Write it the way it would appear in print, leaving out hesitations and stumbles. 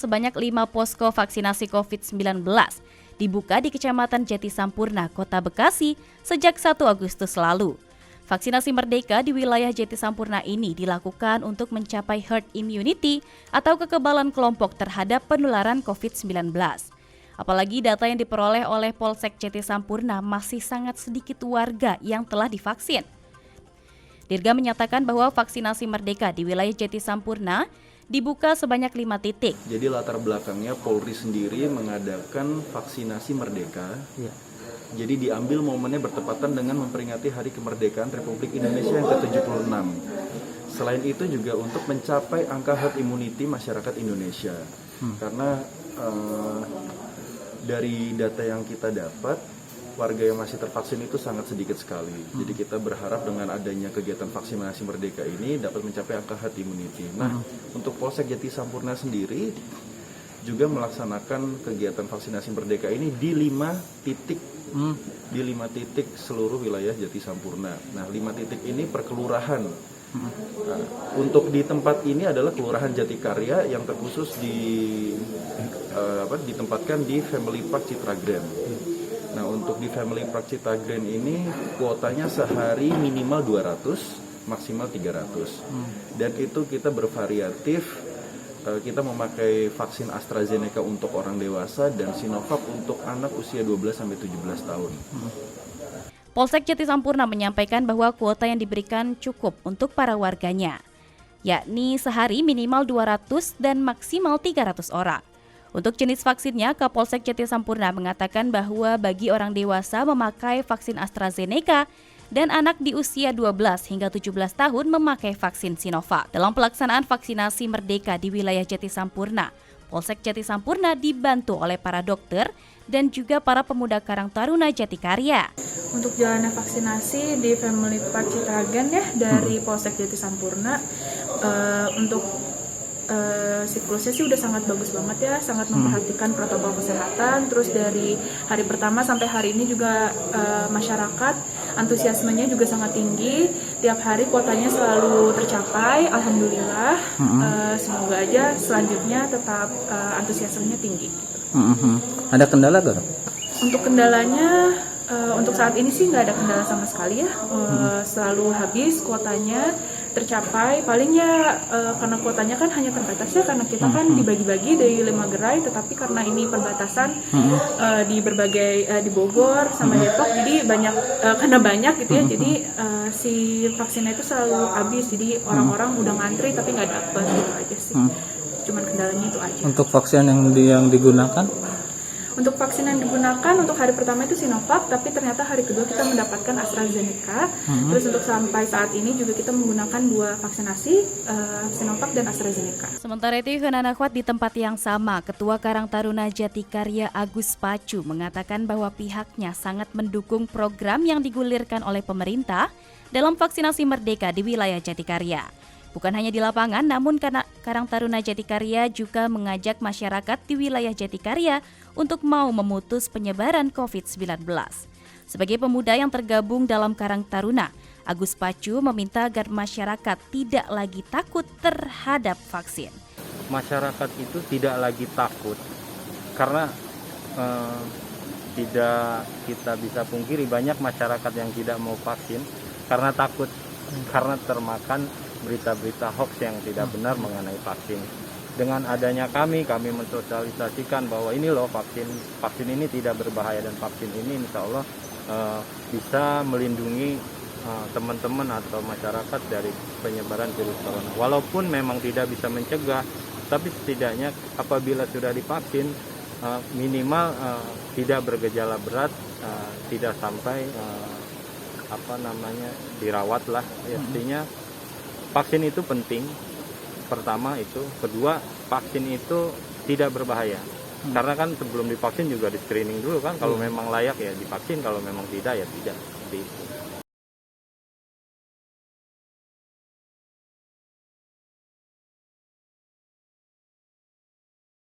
sebanyak 5 posko vaksinasi COVID-19 dibuka di Kecamatan Jati Sampurna, Kota Bekasi sejak 1 Agustus lalu. Vaksinasi Merdeka di wilayah Jati Sampurna ini dilakukan untuk mencapai herd immunity atau kekebalan kelompok terhadap penularan COVID-19. Apalagi data yang diperoleh oleh Polsek Jati Sampurna masih sangat sedikit warga yang telah divaksin. Dirga menyatakan bahwa vaksinasi Merdeka di wilayah Jati Sampurna dibuka sebanyak 5 titik. Jadi latar belakangnya Polri sendiri mengadakan vaksinasi Merdeka. Ya. Jadi diambil momennya bertepatan dengan memperingati Hari Kemerdekaan Republik Indonesia yang ke-76. Selain itu juga untuk mencapai angka herd immunity masyarakat Indonesia. Karena dari data yang kita dapat, warga yang masih tervaksin itu sangat sedikit sekali. Jadi kita berharap dengan adanya kegiatan vaksinasi Merdeka ini dapat mencapai angka herd immunity. Nah, untuk Polsek Jati Sampurna sendiri juga melaksanakan kegiatan vaksinasi Merdeka ini di 5 titik. Di 5 titik seluruh wilayah Jati Sampurna. Nah, 5 titik ini per kelurahan. Nah, untuk di tempat ini adalah Kelurahan Jatikarya yang terkhusus ditempatkan di Family Park Citra Grand. Nah, untuk di Family Park Citra Grand ini kuotanya sehari minimal 200, maksimal 300. Dan itu kita bervariatif. Kita memakai vaksin AstraZeneca untuk orang dewasa dan Sinovac untuk anak usia 12-17 tahun. Polsek Jati Sampurna menyampaikan bahwa kuota yang diberikan cukup untuk para warganya, yakni sehari minimal 200 dan maksimal 300 orang. Untuk jenis vaksinnya, Kapolsek Jati Sampurna mengatakan bahwa bagi orang dewasa memakai vaksin AstraZeneca dan anak di usia 12 hingga 17 tahun memakai vaksin Sinovac. Dalam pelaksanaan vaksinasi Merdeka di wilayah Jati Sampurna, Polsek Jati Sampurna dibantu oleh para dokter dan juga para pemuda Karang Taruna Jatikarya. Untuk jalannya vaksinasi di Family Park Citra Grand ya dari Polsek Jati Sampurna, untuk siklusnya sih udah sangat bagus banget ya, sangat memperhatikan protokol kesehatan. Terus dari hari pertama sampai hari ini juga masyarakat antusiasmenya juga sangat tinggi. Tiap hari kuotanya selalu tercapai, alhamdulillah. Semoga aja selanjutnya tetap antusiasmenya tinggi. Ada kendala gak? Untuk kendalanya, untuk saat ini sih nggak ada kendala sama sekali ya. Selalu habis kuotanya, tercapai. Palingnya karena kuotanya kan hanya terbatas ya, karena kita kan dibagi-bagi dari 5 gerai, tetapi karena ini perbatasan di berbagai di Bogor sama Depok, jadi banyak karena banyak gitu ya, jadi si vaksinnya itu selalu habis, jadi orang-orang udah ngantri tapi nggak dapet gitu aja sih. Cuman kendalanya itu aja. Untuk vaksin yang digunakan? Untuk vaksin yang digunakan untuk hari pertama itu Sinovac, tapi ternyata hari kedua kita mendapatkan AstraZeneca. Terus untuk sampai saat ini juga kita menggunakan 2 vaksinasi, Sinovac dan AstraZeneca. Sementara itu, Akhwat di tempat yang sama, Ketua Karang Taruna Jatikarya Agus Pacu mengatakan bahwa pihaknya sangat mendukung program yang digulirkan oleh pemerintah dalam vaksinasi Merdeka di wilayah Jatikarya. Bukan hanya di lapangan, namun Karang Taruna Jatikarya juga mengajak masyarakat di wilayah Jatikarya untuk mau memutus penyebaran COVID-19. Sebagai pemuda yang tergabung dalam Karang Taruna, Agus Pacu meminta agar masyarakat tidak lagi takut terhadap vaksin. Masyarakat itu tidak lagi takut, karena tidak kita bisa pungkiri banyak masyarakat yang tidak mau vaksin karena takut, karena termakan berita-berita hoax yang tidak benar mengenai vaksin. Dengan adanya kami mensosialisasikan bahwa ini loh vaksin ini tidak berbahaya, dan vaksin ini insya Allah bisa melindungi teman-teman atau masyarakat dari penyebaran virus corona. Walaupun memang tidak bisa mencegah, tapi setidaknya apabila sudah divaksin minimal tidak bergejala berat, tidak sampai dirawat lah. Artinya vaksin itu penting, pertama itu. Kedua, vaksin itu tidak berbahaya. Karena kan sebelum divaksin juga di screening dulu kan, kalau memang layak ya divaksin, kalau memang tidak ya tidak. Seperti itu.